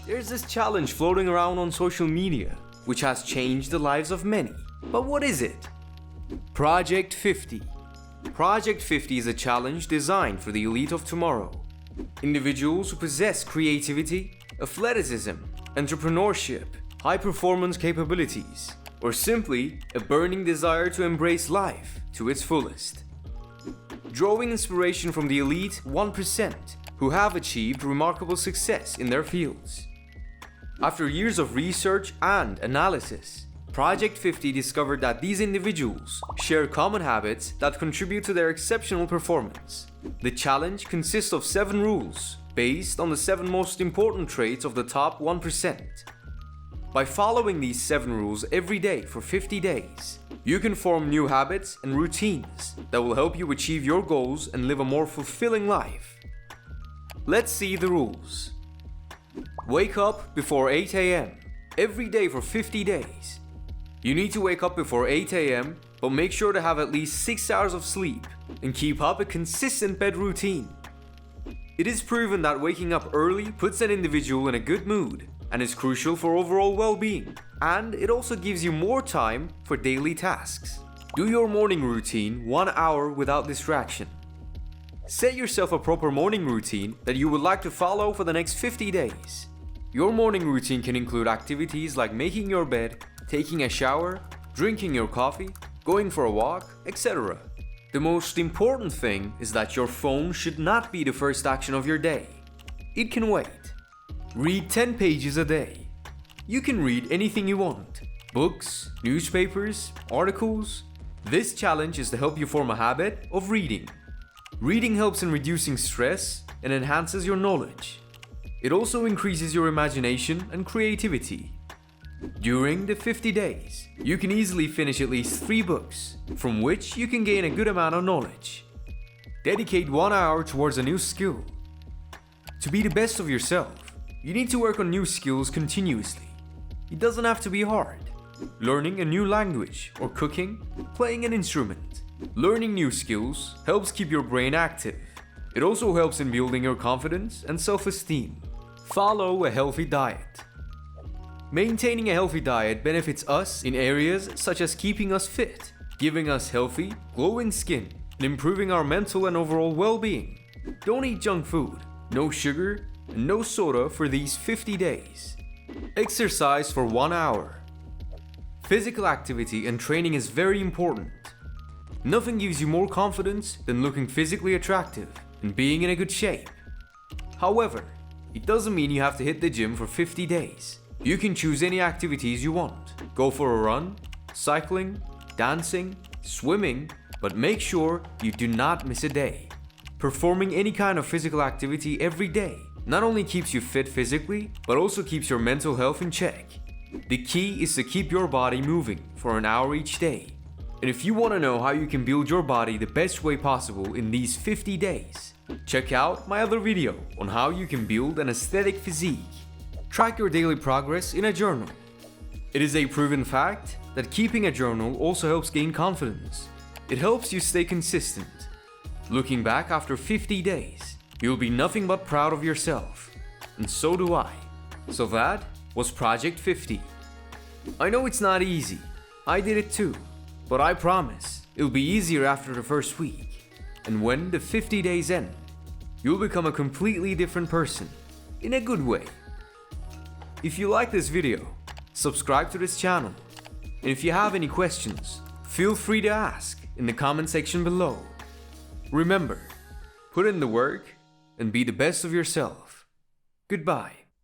There's this challenge floating around on social media, which has changed the lives of many. But what is it? Project 50. Project 50 is a challenge designed for the elite of tomorrow. Individuals who possess creativity, athleticism, entrepreneurship, high-performance capabilities, or simply a burning desire to embrace life to its fullest. Drawing inspiration from the elite 1% who have achieved remarkable success in their fields. After years of research and analysis, Project 50 discovered that these individuals share common habits that contribute to their exceptional performance. The challenge consists of 7 rules based on the 7 most important traits of the top 1%. By following these 7 rules every day for 50 days, you can form new habits and routines that will help you achieve your goals and live a more fulfilling life. Let's see the rules. Wake up before 8 a.m. every day for 50 days. You need to wake up before 8 a.m., but make sure to have at least 6 hours of sleep and keep up a consistent bed routine. It is proven that waking up early puts an individual in a good mood and is crucial for overall well-being, and it also gives you more time for daily tasks. Do your morning routine 1 hour without distraction. Set yourself a proper morning routine that you would like to follow for the next 50 days. Your morning routine can include activities like making your bed, taking a shower, drinking your coffee, going for a walk, etc. The most important thing is that your phone should not be the first action of your day. It can wait. Read 10 pages a day. You can read anything you want. Books, newspapers, articles. This challenge is to help you form a habit of reading. Reading helps in reducing stress and enhances your knowledge. It also increases your imagination and creativity. During the 50 days, you can easily finish at least 3 books, from which you can gain a good amount of knowledge. Dedicate 1 hour towards a new skill. To be the best of yourself, you need to work on new skills continuously. It doesn't have to be hard. Learning a new language or cooking, playing an instrument. Learning new skills helps keep your brain active. It also helps in building your confidence and self-esteem. Follow a healthy diet. Maintaining a healthy diet benefits us in areas such as keeping us fit, giving us healthy, glowing skin, and improving our mental and overall well-being. Don't eat junk food, no sugar, and no soda for these 50 days. Exercise for 1 hour. Physical activity and training is very important. Nothing gives you more confidence than looking physically attractive and being in a good shape. However, it doesn't mean you have to hit the gym for 50 days. You can choose any activities you want. Go for a run, cycling, dancing, swimming, but make sure you do not miss a day. Performing any kind of physical activity every day not only keeps you fit physically, but also keeps your mental health in check. The key is to keep your body moving for an hour each day. And if you want to know how you can build your body the best way possible in these 50 days, check out my other video on how you can build an aesthetic physique. Track your daily progress in a journal. It is a proven fact that keeping a journal also helps gain confidence. It helps you stay consistent. Looking back after 50 days, you'll be nothing but proud of yourself. And so do I. So that was Project 50. I know it's not easy. I did it too. But I promise, it'll be easier after the first week. And when the 50 days end, you'll become a completely different person, in a good way. If you like this video, subscribe to this channel. And if you have any questions, feel free to ask in the comment section below. Remember, put in the work and be the best of yourself. Goodbye.